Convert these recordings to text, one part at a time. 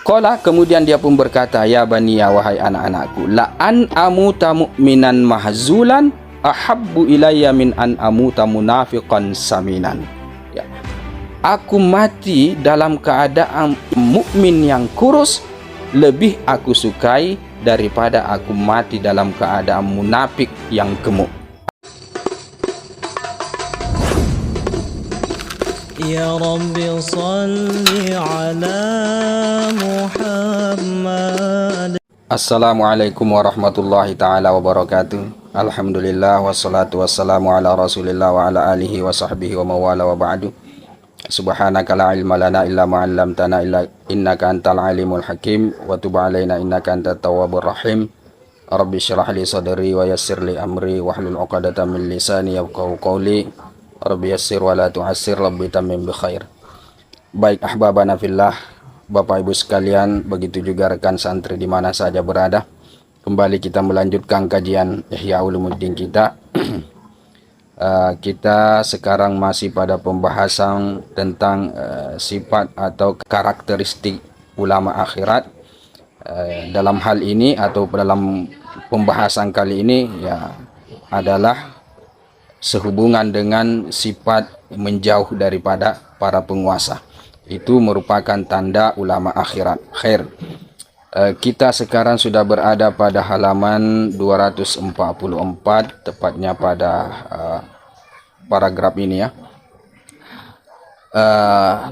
Qala, kemudian dia pun berkata, ya baniya, wahai anak-anakku, la an amuta mu'minan mahzulan ahabbu ilayya min an amuta munafiqan saminan. Ya. Aku mati dalam keadaan mukmin yang kurus lebih aku sukai daripada aku mati dalam keadaan munafik yang gemuk. Ya Rabbi salli ala Muhammad. Assalamualaikum warahmatullahi ta'ala wabarakatuh. Alhamdulillah wassalatu wassalamu ala rasulillah wa ala alihi wa sahbihi wa mawala wa ba'du. Subhanaka la ilma lana illa ma'allamtana illa innaka antal alimul hakim wa tub alaina innaka antat tawwabur rahim. Rabbi syrah li sadri wa yassir li amri wahlul 'uqdatam min lisani yafqahu qawli. Rabbi yassir wa la tu'assir, Rabbi tamim bi khair. Baik ahbabana fillah, Bapak Ibu sekalian, begitu juga rekan santri di mana saja berada. Kembali kita melanjutkan kajian Ihya Ulumuddin kita. Kita sekarang masih pada pembahasan tentang sifat atau karakteristik ulama akhirat. Dalam hal ini atau dalam pembahasan kali ini ya adalah sehubungan dengan sifat menjauh daripada para penguasa. Itu merupakan tanda ulama akhirat. Khair. Kita sekarang sudah berada pada halaman 244, tepatnya pada paragraf ini ya.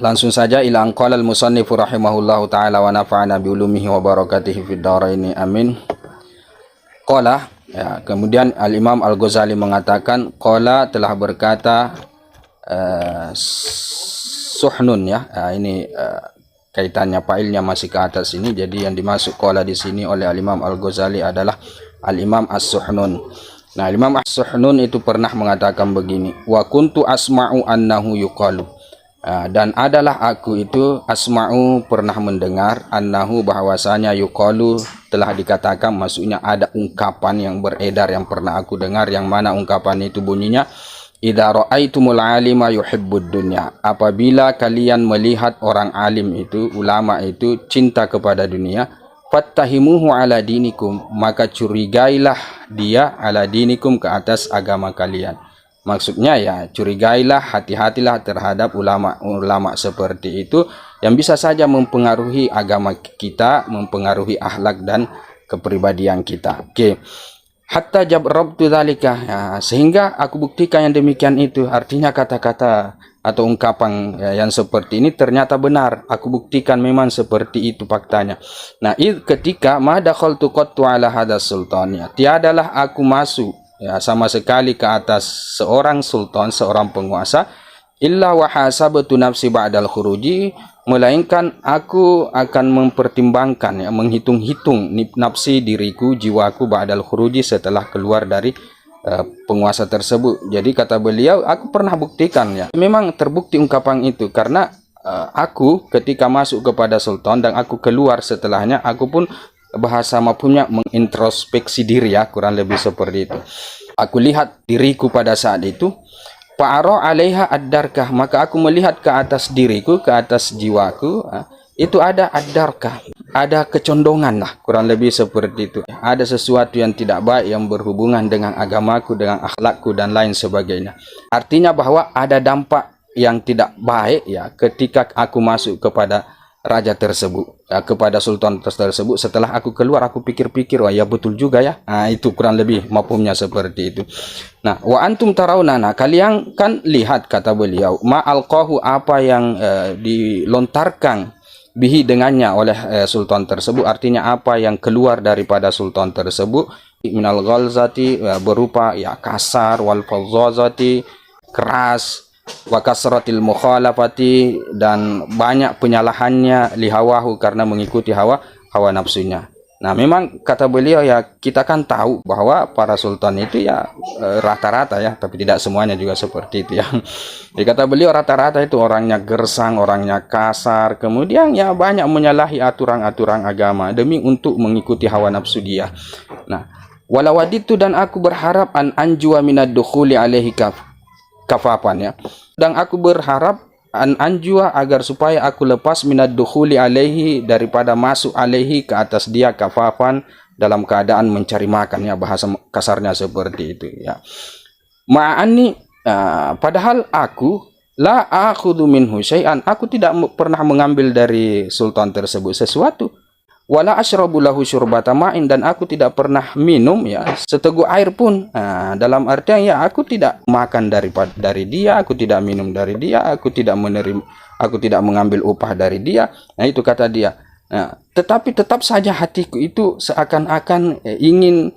Langsung saja, ila anqala al-musannifu rahimahullahu ta'ala wa nafa'ana bi ulumihi wa barakatihi fid dharaini amin. Qala, ya, kemudian Al-Imam Al-Ghazali mengatakan, qala telah berkata Suhnun ya. Ini kaitannya failnya masih ke atas ini, jadi yang dimasuk qala di sini oleh Al-Imam Al-Ghazali adalah Al-Imam As-Suhnun. Nah, Al-Imam As-Suhnun itu pernah mengatakan begini, wa kuntu asma'u annahu yuqalu. Dan adalah aku itu asma'u pernah mendengar annahu bahwasanya yuqalu telah dikatakan, maksudnya ada ungkapan yang beredar yang pernah aku dengar, yang mana ungkapan itu bunyinya, idza ra'aitumul alima yuhibbud dunya, apabila kalian melihat orang alim itu, ulama itu cinta kepada dunia, fattahimuhu ala dinikum, maka curigailah dia ala dinikum, ke atas agama kalian. Maksudnya ya curigailah, hati-hatilah terhadap ulama-ulama seperti itu yang bisa saja mempengaruhi agama kita, mempengaruhi akhlak dan kepribadian kita. Oke. Hatta jabrabtu dzalika, ya, sehingga aku buktikan yang demikian itu. Artinya kata-kata atau ungkapan ya, yang seperti ini ternyata benar. Aku buktikan memang seperti itu faktanya. Nah, ketika ma dakhaltu qattu ala hadas sultaniyah, tiadalah aku masuk ya sama sekali ke atas seorang sultan, seorang penguasa, illa wa hasabtu nafsi ba'dal khuruji, melainkan aku akan mempertimbangkan ya, menghitung-hitung nafsi, diriku, jiwaku, ba'dal khuruji, setelah keluar dari penguasa tersebut. Jadi kata beliau, aku pernah buktikan ya, memang terbukti ungkapan itu, karena aku ketika masuk kepada sultan dan aku keluar setelahnya, aku pun bahasa mafhumnya mengintrospeksi diri ya, kurang lebih seperti itu. Aku lihat diriku pada saat itu, fa'ara 'alaiha ad-darkah, maka aku melihat ke atas diriku, ke atas jiwaku, itu ada ad-darkah, ada kecondongan lah, kurang lebih seperti itu. Ada sesuatu yang tidak baik yang berhubungan dengan agamaku, dengan akhlakku dan lain sebagainya. Artinya bahwa ada dampak yang tidak baik ya ketika aku masuk kepada raja tersebut, ya, kepada sultan tersebut. Setelah aku keluar, aku pikir-pikir, wah ya betul juga ya. Nah, itu kurang lebih mafhumnya seperti itu. Nah, wa antum tarawnana, kalian kan lihat, kata beliau, ma alqahu, apa yang dilontarkan bihi dengannya oleh sultan tersebut, artinya apa yang keluar daripada sultan tersebut, minal ghalzati, berupa ya kasar, wal fadzazati, keras, wa kasratil mukhalafati, dan banyak penyalahannya, lihawahu, karena mengikuti hawa nafsunya. Nah, memang kata beliau ya, kita kan tahu bahwa para sultan itu ya rata-rata ya, tapi tidak semuanya juga seperti itu ya. Jadi kata beliau rata-rata itu orangnya gersang, orangnya kasar, kemudian ya banyak menyalahi aturan-aturan agama demi untuk mengikuti hawa nafsu dia. Nah, walawaditu, dan aku berharap an anjua minad dukhuli alaihi kafafan ya, dan aku berharap an anjua, agar supaya aku lepas minad dukhuli alaihi, daripada masuk alaihi ke atas dia, kafafan, dalam keadaan mencari makan, ya, bahasa kasarnya seperti itu, ya. Ma'ani, padahal aku la akhudhu minhu syai'an, aku tidak pernah mengambil dari sultan tersebut sesuatu. Wala asyrabu lahu syurbata ma'in, dan aku tidak pernah minum, ya, seteguk air pun. Dalam artian, ya, aku tidak makan dari dia, aku tidak minum dari dia, aku tidak mengambil upah dari dia. Nah, itu kata dia. Tetapi tetap saja hatiku itu seakan-akan ingin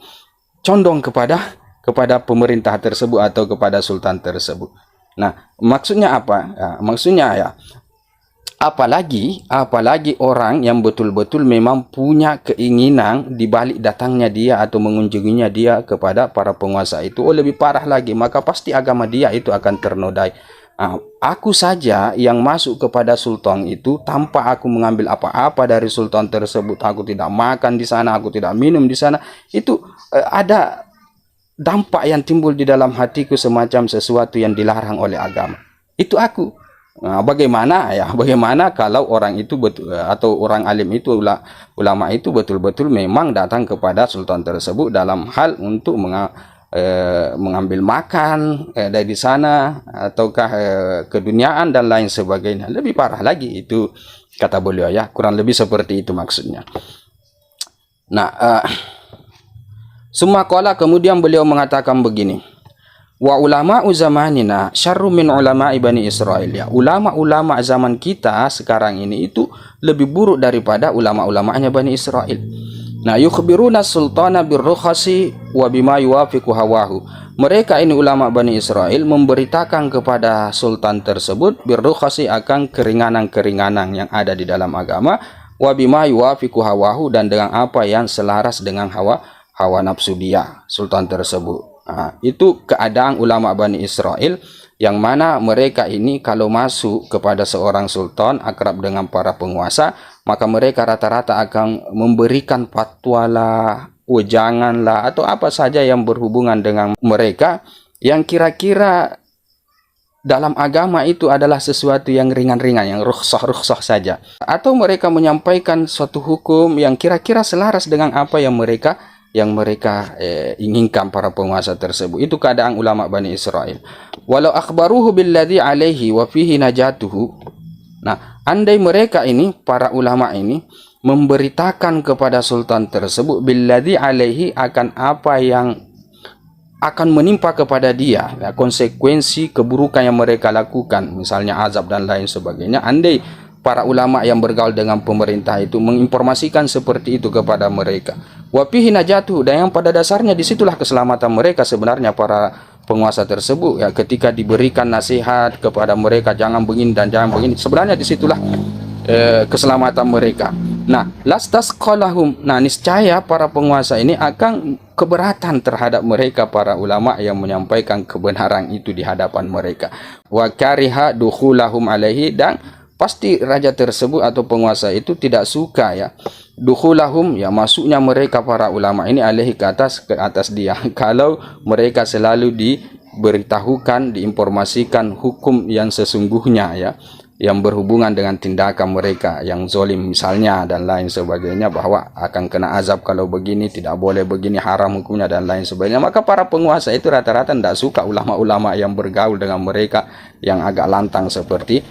condong kepada pemerintah tersebut atau kepada sultan tersebut. Nah, maksudnya apa? Maksudnya, ya, apalagi orang yang betul-betul memang punya keinginan di balik datangnya dia atau mengunjunginya dia kepada para penguasa itu, lebih parah lagi, maka pasti agama dia itu akan ternodai. Aku saja yang masuk kepada sultan itu tanpa aku mengambil apa-apa dari sultan tersebut, aku tidak makan di sana, aku tidak minum di sana, itu ada dampak yang timbul di dalam hatiku semacam sesuatu yang dilarang oleh agama. Itu aku. Bagaimana kalau orang itu atau orang alim itu, ulama itu betul-betul memang datang kepada sultan tersebut dalam hal untuk mengambil makan dari sana, ataukah keduniaan dan lain sebagainya. Lebih parah lagi itu, kata beliau, ya, kurang lebih seperti itu maksudnya. Nah, summa qala, kemudian beliau mengatakan begini, wa ulama zamanina syarru min ulama Bani Israil, ya, ulama-ulama zaman kita sekarang ini itu lebih buruk daripada ulama-ulamanya Bani Israil. Nah, yukhbiruna sultana birrukhasi wa bima yuwafiqu hawahu. Mereka ini ulama Bani Israil memberitakan kepada sultan tersebut birrukhasi, akan keringanan-keringanan yang ada di dalam agama, wa bima yuwafiqu hawahu, dan dengan apa yang selaras dengan hawa nafsu dia, sultan tersebut. Itu keadaan ulama Bani Israil, yang mana mereka ini kalau masuk kepada seorang sultan akrab dengan para penguasa, maka mereka rata-rata akan memberikan fatwa lah, wejangan lah, atau apa saja yang berhubungan dengan mereka, yang kira-kira dalam agama itu adalah sesuatu yang ringan-ringan, yang rukhsah saja. Atau mereka menyampaikan suatu hukum yang kira-kira selaras dengan apa yang mereka inginkan para penguasa tersebut. Itu keadaan ulama Bani Israil. Walau akhbaruhu billadhi alaihi wa fihi najatuhu. Nah, andai mereka ini, para ulama ini, memberitakan kepada sultan tersebut billadhi alaihi, akan apa yang akan menimpa kepada dia, ya, konsekuensi keburukan yang mereka lakukan, misalnya azab dan lain sebagainya. Andai para ulama yang bergaul dengan pemerintah itu menginformasikan seperti itu kepada mereka, wa fihi najatuhu, dan yang pada dasarnya disitulah keselamatan mereka sebenarnya, para penguasa tersebut, ya, ketika diberikan nasihat kepada mereka, jangan begini dan jangan begini, sebenarnya disitulah keselamatan mereka. Nah, lastasqalahum, nah, niscaya para penguasa ini akan keberatan terhadap mereka, para ulama yang menyampaikan kebenaran itu di hadapan mereka. Wa kariha dukhulahum alaihi, dan pasti raja tersebut atau penguasa itu tidak suka, ya, dukhulahum, ya, masuknya mereka para ulama ini alaihi, ke atas dia, kalau mereka selalu diberitahukan, diinformasikan hukum yang sesungguhnya, ya, yang berhubungan dengan tindakan mereka yang zolim misalnya dan lain sebagainya, bahwa akan kena azab kalau begini, tidak boleh begini, haram hukumnya dan lain sebagainya. Maka para penguasa itu rata-rata tidak suka ulama-ulama yang bergaul dengan mereka yang agak lantang seperti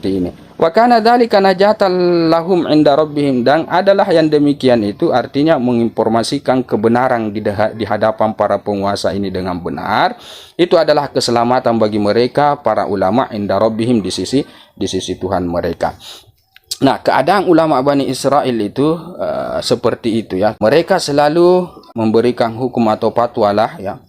ini. Wa kana dzalika najatan lahum inda rabbihim, dan adalah yang demikian itu artinya menginformasikan kebenaran di hadapan para penguasa ini dengan benar, itu adalah keselamatan bagi mereka para ulama inda rabbihim, di sisi Tuhan mereka. Nah, keadaan ulama Bani Israil itu seperti itu, ya. Mereka selalu memberikan hukum atau fatwa lah, ya,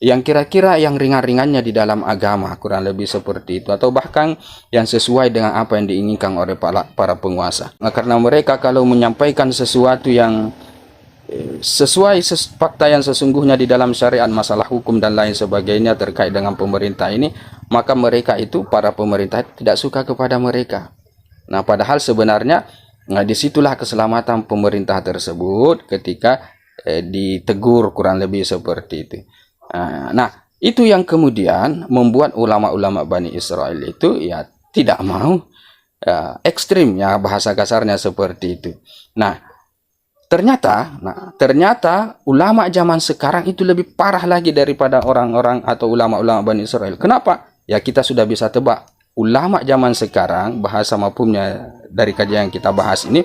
yang kira-kira yang ringan-ringannya di dalam agama, kurang lebih seperti itu, atau bahkan yang sesuai dengan apa yang diinginkan oleh para penguasa. Nah, karena mereka kalau menyampaikan sesuatu yang sesuai fakta yang sesungguhnya di dalam syariat, masalah hukum dan lain sebagainya terkait dengan pemerintah ini, maka mereka itu, para pemerintah, tidak suka kepada mereka. Nah, padahal sebenarnya, nah, disitulah keselamatan pemerintah tersebut ketika ditegur, kurang lebih seperti itu. Nah, itu yang kemudian membuat ulama-ulama Bani Israil itu, ya, tidak mau, ekstrim ya, bahasa kasarnya seperti itu. Nah, ternyata ulama zaman sekarang itu lebih parah lagi daripada orang-orang atau ulama-ulama Bani Israel. Kenapa? Ya kita sudah bisa tebak. Ulama zaman sekarang, bahasa mafhumnya dari kajian yang kita bahas ini,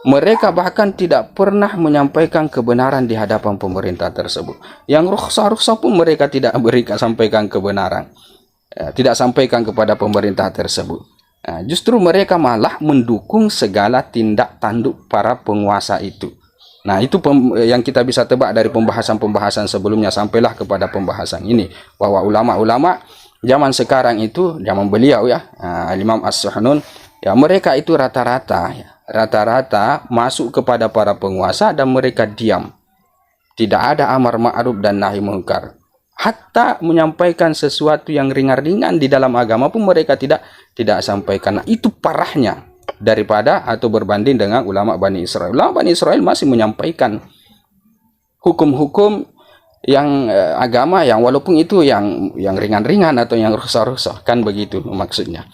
mereka bahkan tidak pernah menyampaikan kebenaran di hadapan pemerintah tersebut. Yang rukhsah-rukhsah pun mereka tidak sampaikan kebenaran. Tidak sampaikan kepada pemerintah tersebut. Justru mereka malah mendukung segala tindak tanduk para penguasa itu. Nah, itu yang kita bisa tebak dari pembahasan-pembahasan sebelumnya sampailah kepada pembahasan ini, bahwa ulama-ulama zaman sekarang itu, zaman beliau ya, Imam As-Suhnun, ya mereka itu rata-rata masuk kepada para penguasa dan mereka diam. Tidak ada amar ma'ruf dan nahi munkar. Hatta menyampaikan sesuatu yang ringan-ringan di dalam agama pun mereka tidak sampaikan. Nah, itu parahnya daripada atau berbanding dengan ulama Bani Israel. Ulama Bani Israel masih menyampaikan hukum-hukum yang agama yang walaupun itu yang ringan-ringan atau yang rukhsah-rukhsah, kan begitu maksudnya.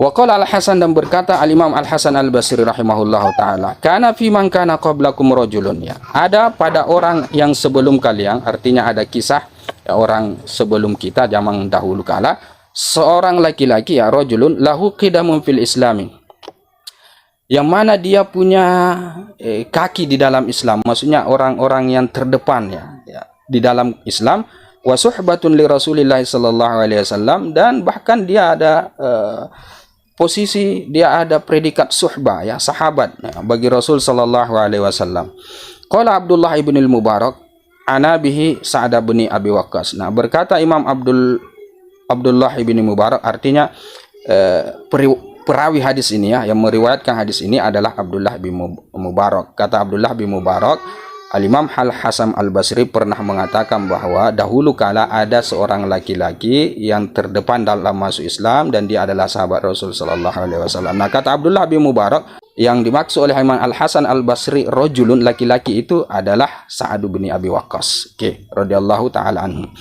Waqala Al-Hasan, dan berkata Al-Imam Al-Hasan Al-Basri rahimahullahu ta'ala, kana fi man kana qablakum rajulun, ya, ada pada orang yang sebelum kalian, artinya ada kisah ya, orang sebelum kita zaman dahulu kala, seorang laki-laki ya, rajulun lahu qidamun fil islami, yang mana dia punya kaki di dalam Islam, maksudnya orang-orang yang terdepan ya di dalam Islam, wa suhbatun li Rasulillah sallallahu alaihi wasallam, dan bahkan dia ada posisi, dia ada predikat suhbah ya, sahabat ya, bagi Rasul sallallahu alaihi wasallam. Qala Abdullah ibn al-Mubarak ana bihi Sa'ad bin Abi Waqqas. Nah, berkata Imam Abdullah ibn Mubarak, artinya perawi hadis ini ya, yang meriwayatkan hadis ini adalah Abdullah bin Mubarak. Kata Abdullah bin Mubarak, Al-Imam Al-Hasan Al-Basri pernah mengatakan bahwa dahulu kala ada seorang laki-laki yang terdepan dalam masuk Islam dan dia adalah sahabat Rasul sallallahu alaihi wasallam. Nah, kata Abdullah bin Mubarak, yang dimaksud oleh Imam Al-Hasan Al-Basri rajulun, laki-laki itu adalah Sa'ad bin Abi Waqqas, radhiyallahu taala anhu.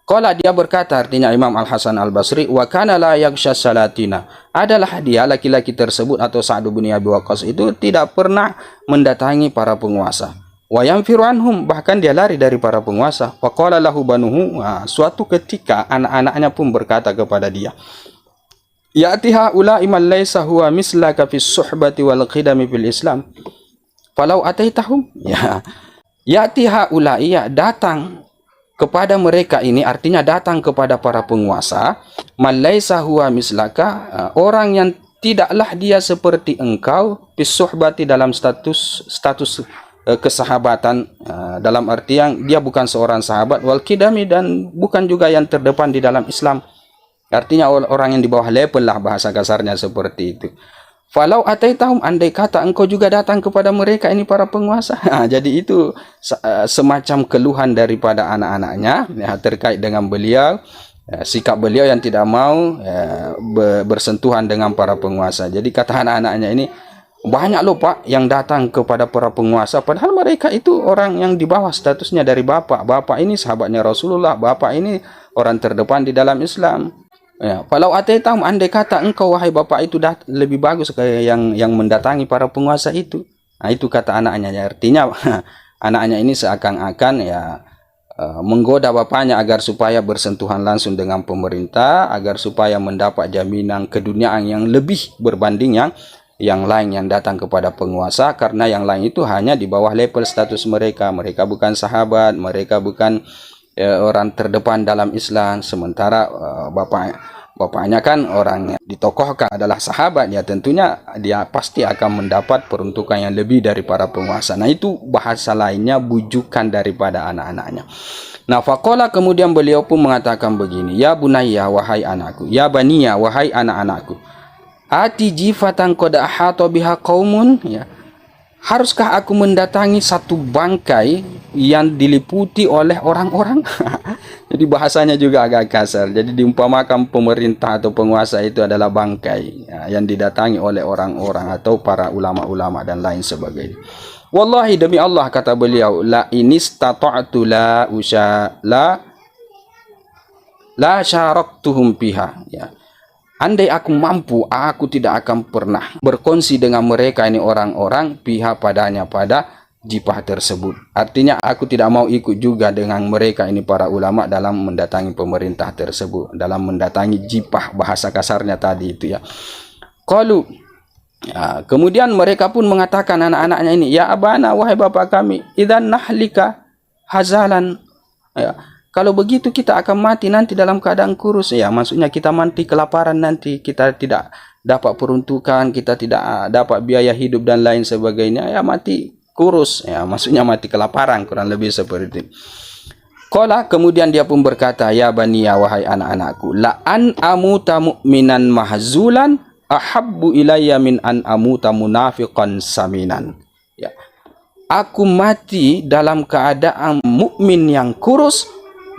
Qala, dia berkata, artinya Imam Al-Hasan Al-Basri, wa kana la yaghsha salatina, adalah dia laki-laki tersebut atau Sa'ad bin Abi Waqqas itu tidak pernah mendatangi para penguasa. Wa yanfiru anhum, bahkan dia lari dari para penguasa. Wa qala lahu banuhu, suatu ketika anak-anaknya pun berkata kepada dia, ya'ti haula'i man laysa huwa mislaka fis suhbati wal qidami fil Islam falau ataitahum, ya, ya'ti haula'i, ya, datang kepada mereka ini, artinya datang kepada para penguasa, man laysa huwa mislaka, orang yang tidaklah dia seperti engkau, fis suhbati, dalam status kesahabatan, dalam artian dia bukan seorang sahabat, wal qidami, dan bukan juga yang terdepan di dalam Islam, artinya orang yang di bawah level lah, bahasa kasarnya seperti itu. Falau ataitahum, andai kata engkau juga datang kepada mereka ini para penguasa. Jadi itu semacam keluhan daripada anak-anaknya ya, terkait dengan beliau, sikap beliau yang tidak mau bersentuhan dengan para penguasa. Jadi kata anak-anaknya ini, banyak loh Pak yang datang kepada para penguasa, padahal mereka itu orang yang di bawah statusnya dari bapak. Bapak ini sahabatnya Rasulullah, bapak ini orang terdepan di dalam Islam. Ya, falau ataitahum, andai kata engkau wahai bapak itu lebih bagus kayak yang mendatangi para penguasa itu. Nah, itu kata anaknya ya, artinya anaknya ini seakan-akan ya menggoda bapaknya agar supaya bersentuhan langsung dengan pemerintah, agar supaya mendapat jaminan keduniaan yang lebih berbanding yang lain yang datang kepada penguasa, karena yang lain itu hanya di bawah level status mereka. Mereka bukan sahabat, mereka bukan orang terdepan dalam Islam, sementara bapaknya kan orang yang ditokohkan adalah sahabat, ya tentunya dia pasti akan mendapat peruntukan yang lebih dari para penguasa. Nah, itu bahasa lainnya bujukan daripada anak-anaknya. Nah, faqala, kemudian beliau pun mengatakan begini, ya bunayya, wahai anakku, ya baniya, wahai anak-anakku, ati jifatan qad ahata biha qaumun, ya, haruskah aku mendatangi satu bangkai yang diliputi oleh orang-orang? Jadi bahasanya juga agak kasar. Jadi diumpamakan pemerintah atau penguasa itu adalah bangkai ya, yang didatangi oleh orang-orang atau para ulama-ulama dan lain sebagainya. Wallahi, demi Allah, kata beliau, la inistata'tu la syaraktuhum biha, ya, andai aku mampu, aku tidak akan pernah berkongsi dengan mereka ini orang-orang pihak padanya pada jipah tersebut. Artinya aku tidak mau ikut juga dengan mereka ini para ulama dalam mendatangi pemerintah tersebut, dalam mendatangi jipah, bahasa kasarnya tadi itu ya. Qalu, ya, kemudian mereka pun mengatakan anak-anaknya ini, ya abana, wahai bapak kami, idzan nahlika hazalan, ya, kalau begitu kita akan mati nanti dalam keadaan kurus, ya, maksudnya kita mati kelaparan nanti, kita tidak dapat peruntukan, kita tidak dapat biaya hidup dan lain sebagainya, ya mati kurus, ya maksudnya mati kelaparan, kurang lebih seperti itu. Qala, kemudian dia pun berkata, ya bani, ya wahai anak-anakku, la an amuta mu'minan mahzulan ahabbu ilayya min an amuta munafiqan saminan. Ya, aku mati dalam keadaan mukmin yang kurus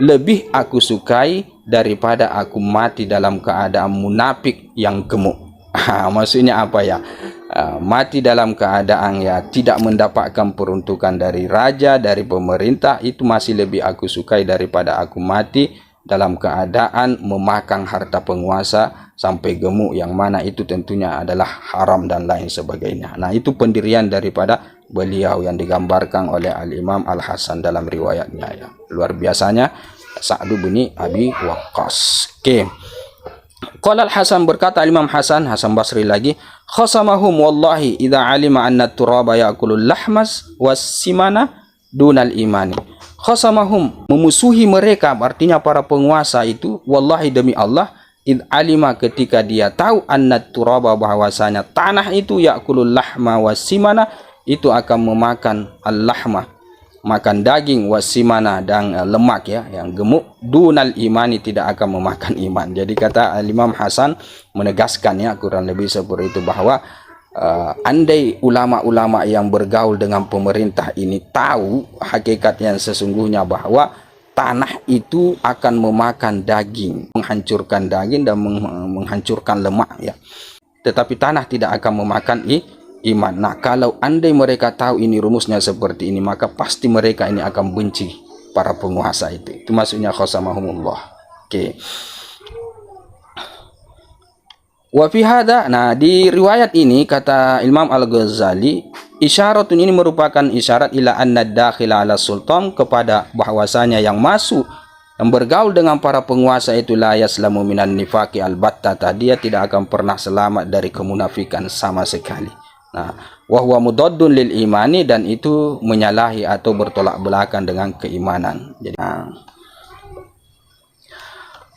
lebih aku sukai daripada aku mati dalam keadaan munafik yang gemuk. Maksudnya apa ya? Mati dalam keadaan ya tidak mendapatkan peruntukan dari raja, dari pemerintah, itu masih lebih aku sukai daripada aku mati dalam keadaan memakan harta penguasa sampai gemuk, yang mana itu tentunya adalah haram dan lain sebagainya. Nah, itu pendirian daripada beliau yang digambarkan oleh Al-Imam Al-Hasan dalam riwayatnya ya. Luar biasanya Sa'd bin Abi Waqqas. Oke. Qala Al-Hasan, berkata Imam Hasan Basri lagi, khasamahum wallahi idza alima anna turaba ya'kulul lahmas was-simana dunal imani. Khasamahum, memusuhi mereka, artinya para penguasa itu, wallahi demi Allah, id alima, ketika dia tahu, anna turaba, bahwasanya tanah itu, ya'kulul lahma was-simana, itu akan memakan al-lahma, makan daging, wasimana, dan lemak ya, yang gemuk, dunal imani, tidak akan memakan iman. Jadi kata Imam Hasan menegaskan ya, kurang lebih seperti itu, bahwa andai ulama-ulama yang bergaul dengan pemerintah ini tahu hakikat yang sesungguhnya, bahwa tanah itu akan memakan daging, menghancurkan daging dan menghancurkan lemak ya, tetapi tanah tidak akan memakan iman. Nah, kalau andai mereka tahu ini rumusnya seperti ini, maka pasti mereka ini akan benci para penguasa itu. Itu maksudnya khasamahumullah. Oke. Wa fi hadza, nah di riwayat ini kata Imam Al-Ghazali, isyaratun, ini merupakan isyarat ila anna dakhila ala sultan, kepada bahwasanya yang masuk, yang bergaul dengan para penguasa itu, la yaslamu minan nifaqi albattata, dia tidak akan pernah selamat dari kemunafikan sama sekali. Nah, wa huwa mudaddun lil imani, dan itu menyalahi atau bertolak belakang dengan keimanan. Jadi,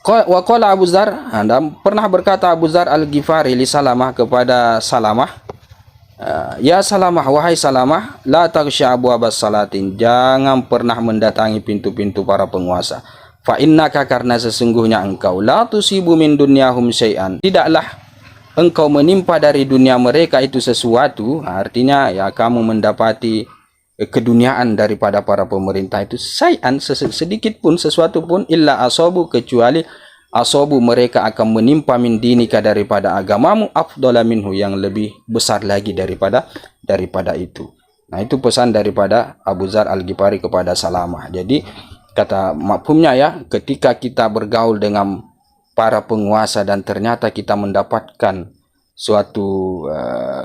wa qala Abu Dzar, pernah berkata Abu Dzar Al-Ghifari li Salamah, kepada Salamah, ya Salamah, wahai Salamah, la taghsha abwabas salatin, jangan pernah mendatangi pintu-pintu para penguasa. Fa innaka, karena sesungguhnya engkau, la tusibu min dunyahum syai'an, tidaklah engkau menimpa dari dunia mereka itu sesuatu. Artinya ya, kamu mendapati keduniaan daripada para pemerintah itu, syai'an, sedikit pun, sesuatu pun, illa asobu, kecuali asobu, mereka akan menimpa min dinika, daripada agamamu, afdala minhu, yang lebih besar lagi daripada itu. Nah, itu pesan daripada Abu Dzar Al-Ghifari kepada Salamah. Jadi kata mafhumnya ya, ketika kita bergaul dengan para penguasa dan ternyata kita mendapatkan suatu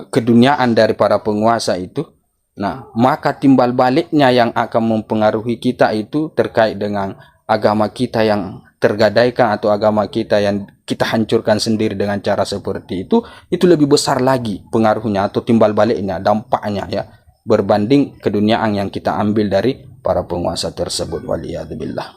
keduniaan dari para penguasa itu, nah maka timbal baliknya yang akan mempengaruhi kita itu terkait dengan agama kita yang tergadaikan, atau agama kita yang kita hancurkan sendiri dengan cara seperti itu lebih besar lagi pengaruhnya atau timbal baliknya, dampaknya ya, berbanding keduniaan yang kita ambil dari para penguasa tersebut. Waliyadzubillah.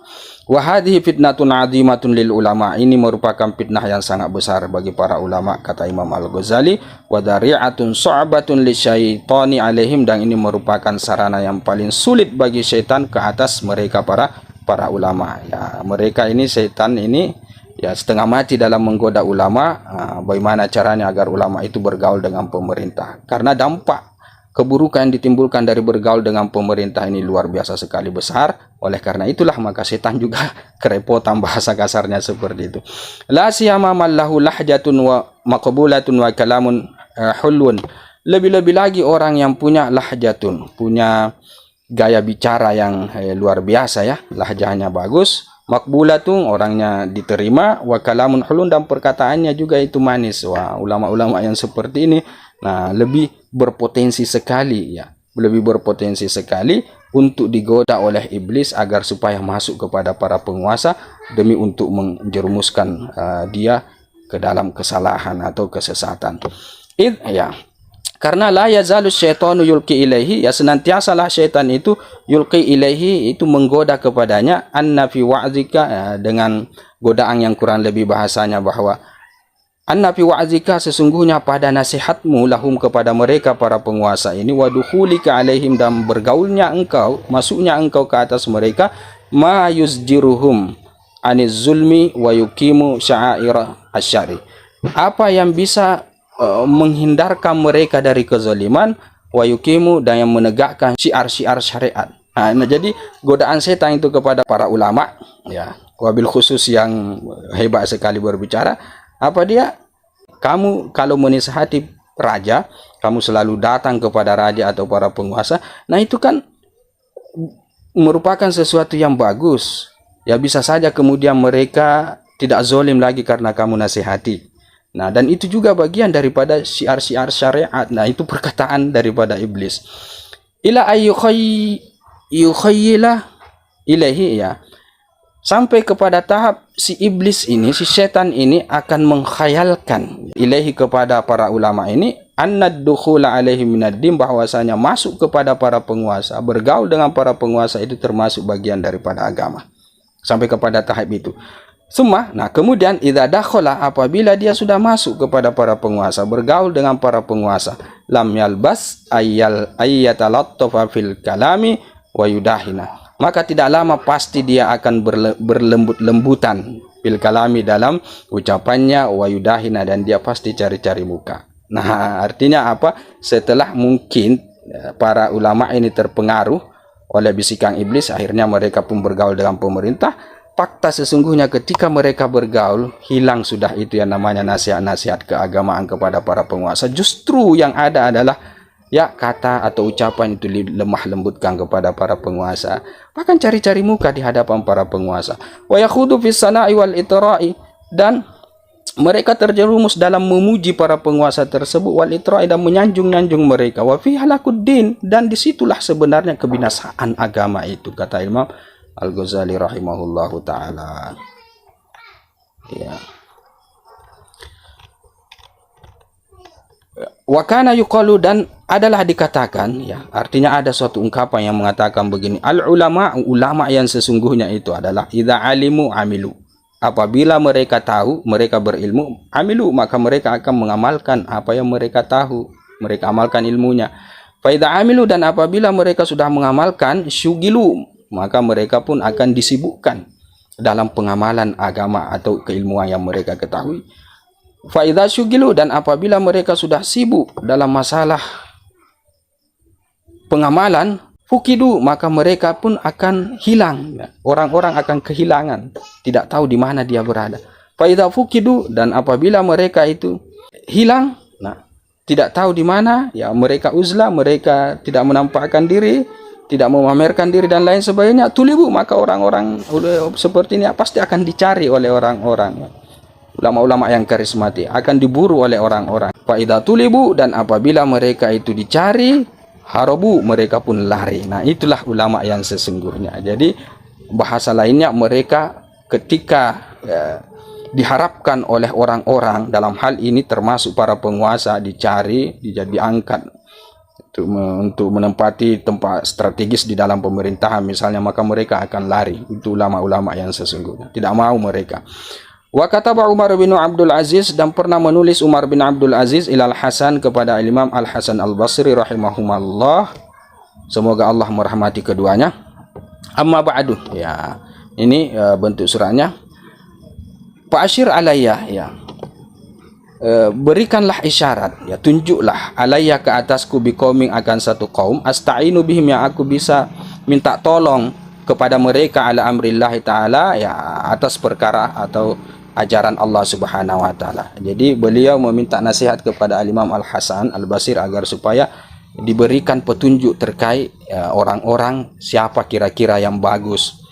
Wa hadhihi fitnatun 'azimatun lil ulama, ini merupakan fitnah yang sangat besar bagi para ulama, kata Imam Al-Ghazali, wa dari'atun su'batun lisyaitani alaihim, dan ini merupakan sarana yang paling sulit bagi syaitan ke atas mereka para ulama ya. Mereka ini, syaitan ini ya setengah mati dalam menggoda ulama. Bagaimana caranya agar ulama itu bergaul dengan pemerintah, karena dampak keburukan yang ditimbulkan dari bergaul dengan pemerintah ini luar biasa sekali besar. Oleh karena itulah maka setan juga kerepotan, bahasa kasarnya seperti itu. La siyama mallahu lahjatun wa maqbulatun wa kalamun hulun. Lebih-lebih lagi orang yang punya lahjatun, punya gaya bicara yang luar biasa ya, lahjahnya bagus, makbulatun, orangnya diterima, wa kalamun hulun, dan perkataannya juga itu manis. Wah, ulama-ulama yang seperti ini nah lebih berpotensi sekali ya, lebih berpotensi sekali untuk digoda oleh iblis agar supaya masuk kepada para penguasa demi untuk menjerumuskan dia ke dalam kesalahan atau kesesatan. Ya, karena la yazalu syaitanu yulqi ilaihi, ya senantiasalah syaitan itu yulqi ilaihi, itu menggoda kepadanya, anna fi wa'zika, dengan godaan yang kurang lebih bahasanya bahwa anna fi wa'zika, sesungguhnya pada nasihatmu, lahum kepada mereka para penguasa ini, wa dukhulika alaihim, dan bergaulnya engkau, masuknya engkau ke atas mereka, ma yuzjiruhum aniz zulmi wa yuqimu sya'aira asyari, apa yang bisa menghindarkan mereka dari kezaliman, wa yuqimu, dan yang menegakkan syiar-syiar syariat. Nah, jadi godaan setan itu kepada para ulama ya, wabil khusus yang hebat sekali berbicara, apa dia? Kamu kalau menasihati raja, kamu selalu datang kepada raja atau para penguasa, nah itu kan merupakan sesuatu yang bagus ya, bisa saja kemudian mereka tidak zalim lagi karena kamu nasihati. Nah, dan itu juga bagian daripada syiar-syiar syariat. Nah, itu perkataan daripada iblis. Ila ayyukhayyila ilaihi, ya. Sampai kepada tahap si iblis ini, si setan ini akan mengkhayalkan ilaihi, kepada para ulama ini, annad dukhula alaihi minad din, bahwasanya masuk kepada para penguasa, bergaul dengan para penguasa itu termasuk bagian daripada agama. Sampai kepada tahap itu. Nah kemudian idza dakhala, apabila dia sudah masuk kepada para penguasa, bergaul dengan para penguasa, lam yalbas ayyatalattafa fil kalami wa yudahina, maka tidak lama pasti dia akan berlembut-lembutan fil kalami, dalam ucapannya, wa yudahina, dan dia pasti cari-cari muka. Nah, artinya apa? Setelah mungkin para ulama ini terpengaruh oleh bisikan iblis, akhirnya mereka pun bergaul dengan pemerintah. Fakta sesungguhnya ketika mereka bergaul, hilang sudah itu yang namanya nasihat-nasihat keagamaan kepada para penguasa. Justru yang ada adalah ya kata atau ucapan itu lemah lembutkan kepada para penguasa, bahkan cari-cari muka di hadapan para penguasa. Wa yakhudu fis sana'i wal itra'i, dan mereka terjerumus dalam memuji para penguasa tersebut, wal itra'i, dan menyanjung-nyanjung mereka. Wa fi halakuddin, dan disitulah sebenarnya kebinasaan agama itu, kata Imam Al-Ghazali rahimahullahu ta'ala. Ya. Wa kana yuqalu, dan adalah dikatakan ya, artinya ada suatu ungkapan yang mengatakan begini, al ulama, ulama yang sesungguhnya itu adalah idza alimu amilu, apabila mereka tahu, mereka berilmu, amilu, maka mereka akan mengamalkan apa yang mereka tahu, mereka amalkan ilmunya. Fa idza amilu, dan apabila mereka sudah mengamalkan, syugilu, maka mereka pun akan disibukkan dalam pengamalan agama atau keilmuan yang mereka ketahui. Fa idza syugilu, dan apabila mereka sudah sibuk dalam masalah pengamalan, fukidu, maka mereka pun akan hilang. Orang-orang akan kehilangan, tidak tahu di mana dia berada. Fa idza fukidu, dan apabila mereka itu hilang, nah tidak tahu di mana, ya mereka uzlah, mereka tidak menampakkan diri, tidak memamerkan diri dan lain sebagainya, tulibu, maka orang-orang seperti ini pasti akan dicari oleh orang-orang. Ulama-ulama yang karismatik akan diburu oleh orang-orang. Fa idza tulibu, dan apabila mereka itu dicari, harabu, mereka pun lari. Nah, itulah ulama yang sesungguhnya. Jadi bahasa lainnya, mereka ketika diharapkan oleh orang-orang dalam hal ini termasuk para penguasa dicari, diangkat untuk menempati tempat strategis di dalam pemerintahan misalnya, maka mereka akan lari. Itu ulama-ulama yang sesungguhnya, tidak mau mereka. Wa kataba Umar bin Abdul Aziz, dan pernah menulis Umar bin Abdul Aziz ilal Hasan, kepada Imam Al Hasan Al Basri rahimahumullah, semoga Allah merahmati keduanya. Amma ba'du, ya ini bentuk suratnya. Fa'ashir alayya, ya berikanlah isyarat, ya tunjuklah, alayya ke atasku, biqaumin, akan satu kaum, asta'inu bihim, yang aku bisa minta tolong kepada mereka, ala amrillahi ta'ala, ya atas perkara atau ajaran Allah subhanahu wa ta'ala. Jadi beliau meminta nasihat kepada Imam Al-Hasan Al-Basir agar supaya diberikan petunjuk terkait orang-orang siapa kira-kira yang bagus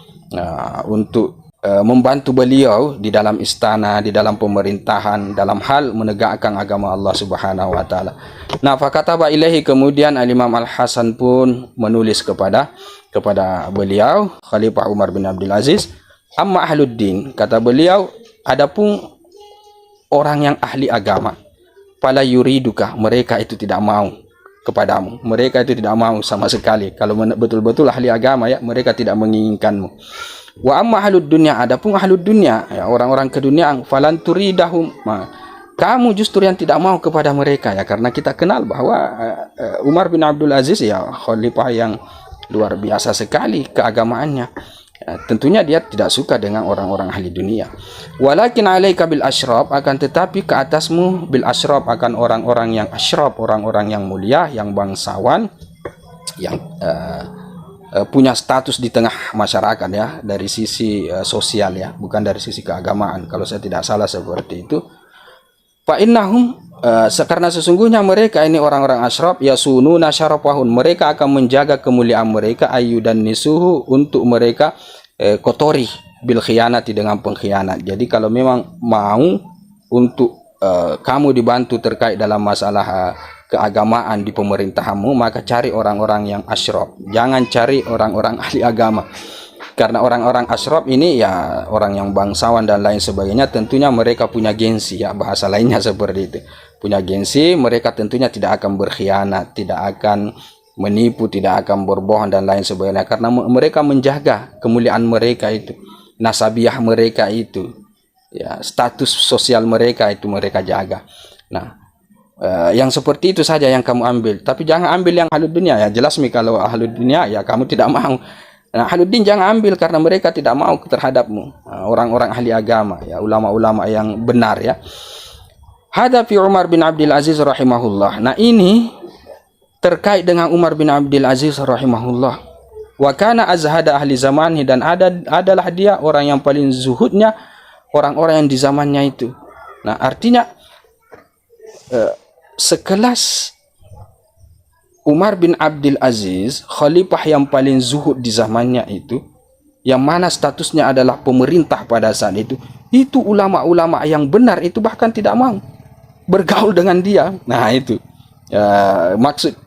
untuk membantu beliau di dalam istana, di dalam pemerintahan, dalam hal menegakkan agama Allah Subhanahu wa taala. Nah, fakataba ilaihi, kemudian Al-Imam Al-Hasan pun menulis kepada beliau Khalifah Umar bin Abdul Aziz, amma ahluddin, kata beliau, adapun orang yang ahli agama, fala yuriduka, mereka itu tidak mau kepadamu, mereka itu tidak mau sama sekali. Kalau betul-betul ahli agama ya, mereka tidak menginginkanmu. Wa amma ahlud dunya, adapun ahlud dunya ya, orang-orang keduniaan, falan turidahum, kamu justru yang tidak mau kepada mereka ya, karena kita kenal bahwa Umar bin Abdul Aziz ya khalifah yang luar biasa sekali keagamaannya. Ya, tentunya dia tidak suka dengan orang-orang ahli dunia. Walakin alaika bil asyraf, akan tetapi ke atasmu bil asyraf, akan orang-orang yang asyraf, orang-orang yang mulia, yang bangsawan, yang punya status di tengah masyarakat ya, dari sisi sosial ya, bukan dari sisi keagamaan, kalau saya tidak salah seperti itu. Fa innahum, karena sesungguhnya mereka ini orang-orang asyraf, yasununa syarafahun, mereka akan menjaga kemuliaan mereka, ayyudan nisuhu, untuk mereka kotori bil khianati, dengan pengkhianat. Jadi kalau memang mau untuk kamu dibantu terkait dalam masalah keagamaan di pemerintahanmu, maka cari orang-orang yang asyraf, jangan cari orang-orang ahli agama. Karena orang-orang asyraf ini ya orang yang bangsawan dan lain sebagainya, tentunya mereka punya gengsi ya, bahasa lainnya seperti itu, punya gengsi. Mereka tentunya tidak akan berkhianat, tidak akan menipu, tidak akan berbohong dan lain sebagainya, karena mereka menjaga kemuliaan mereka itu, nasabiah mereka itu ya, status sosial mereka itu mereka jaga. Nah, yang seperti itu saja yang kamu ambil, tapi jangan ambil yang ahlud dunia ya. Jelas nih kalau ahlud dunia ya kamu tidak mau. Nah, ahluddin jangan ambil karena mereka tidak mau terhadapmu. Orang-orang ahli agama ya, ulama-ulama yang benar ya. Hada fi Umar bin Abdul Aziz rahimahullah. Nah, ini terkait dengan Umar bin Abdul Aziz rahimahullah. Wa kana azhada ahli zamani, dan adalah dia orang yang paling zuhudnya orang-orang yang di zamannya itu. Nah, artinya sekelas Umar bin Abdul Aziz, khalifah yang paling zuhud di zamannya itu, yang mana statusnya adalah pemerintah pada saat itu ulama-ulama yang benar itu bahkan tidak mau bergaul dengan dia. Nah, itu maksud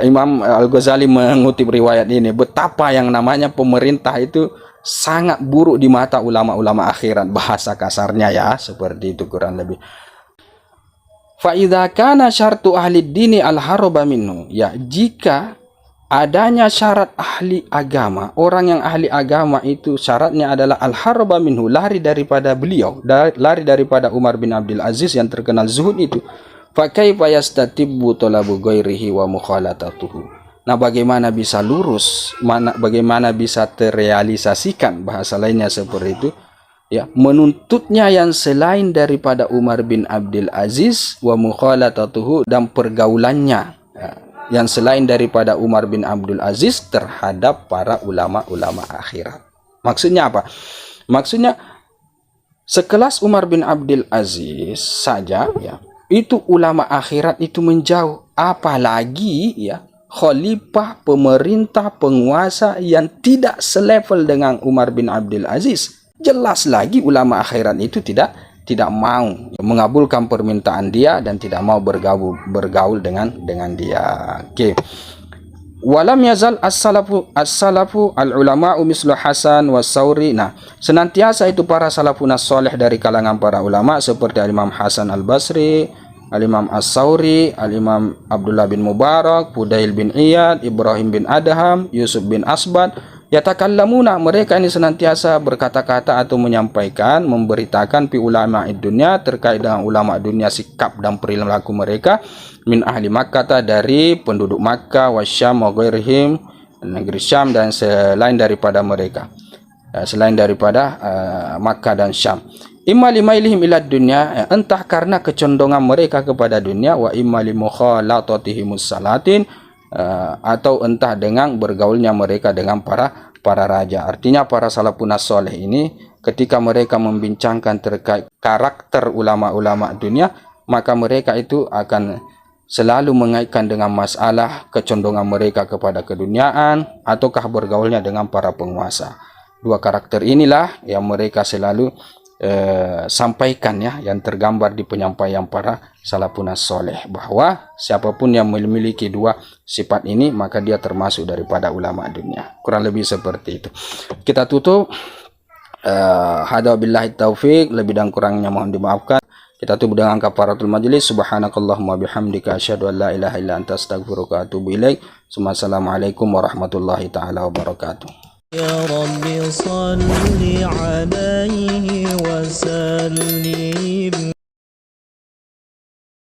Imam Al-Ghazali mengutip riwayat ini, betapa yang namanya pemerintah itu sangat buruk di mata ulama-ulama akhirat, bahasa kasarnya ya, seperti itu kurang lebih. Fa idza kana syartu ahli dini al-harba minhu, ya jika adanya syarat ahli agama, orang yang ahli agama itu syaratnya adalah al-harba minhu, lari daripada beliau, lari daripada Umar bin Abdul Aziz yang terkenal zuhud itu. Fa kaifa yastatibbu talabu ghairihi wa mukhalatatuhu. Nah, bagaimana bisa lurus, bagaimana bisa terrealisasikan, bahasa lainnya seperti itu ya, menuntutnya yang selain daripada Umar bin Abdul Aziz wa mukhalatatuhu, dan pergaulannya ya, yang selain daripada Umar bin Abdul Aziz terhadap para ulama-ulama akhirat. Maksudnya apa? Maksudnya sekelas Umar bin Abdul Aziz saja ya, itu ulama akhirat itu menjauh, apalagi ya khalifah, pemerintah, penguasa yang tidak selevel dengan Umar bin Abdul Aziz. Jelas lagi ulama akhirat itu tidak mau mengabulkan permintaan dia dan tidak mau bergaul dengan dia. Oke. Walam yazal as-salafu al-ulama'u mislu Hasan was Sauri. Nah, senantiasa itu para salafun as-salih dari kalangan para ulama seperti Al-Imam Hasan Al-Basri, Al-Imam As-Sauri, Al-Imam Abdullah bin Mubarak, Fudail bin Iyad, Ibrahim bin Adham, Yusuf bin Asbad, yatakallamuna, mereka ini senantiasa berkata-kata atau menyampaikan, memberitakan fi ulama dunia, terkait dengan ulama dunia, sikap dan perilaku mereka, min ahli Makkah, dari penduduk Makkah, wasyam wa ghairihim, negeri Syam dan selain daripada mereka, selain daripada Makkah dan Syam. Imma limailihim ila dunya, entah karena kecondongan mereka kepada dunia, wa imma limukhalatatihim salatin, atau entah dengan bergaulnya mereka dengan para raja. Artinya para salafun as-salih ini ketika mereka membincangkan terkait karakter ulama-ulama dunia, maka mereka itu akan selalu mengaitkan dengan masalah kecondongan mereka kepada keduniaan ataukah bergaulnya dengan para penguasa. Dua karakter inilah yang mereka selalu sampaikan ya, yang tergambar di penyampaian para salafun as-soleh, bahwa siapapun yang memiliki dua sifat ini maka dia termasuk daripada ulama dunia. Kurang lebih seperti itu. Kita tutup. Hada billahi taufik, lebih dan kurangnya mohon dimaafkan. Kita tutup dengan kafaratul majlis. Subhanakallahumma bihamdika asyhadu an la ilaha illa anta astaghfiruka wa atubu ilaik. Assalamualaikum warahmatullahi taala wabarakatuh. يا رب صل عليه وسلم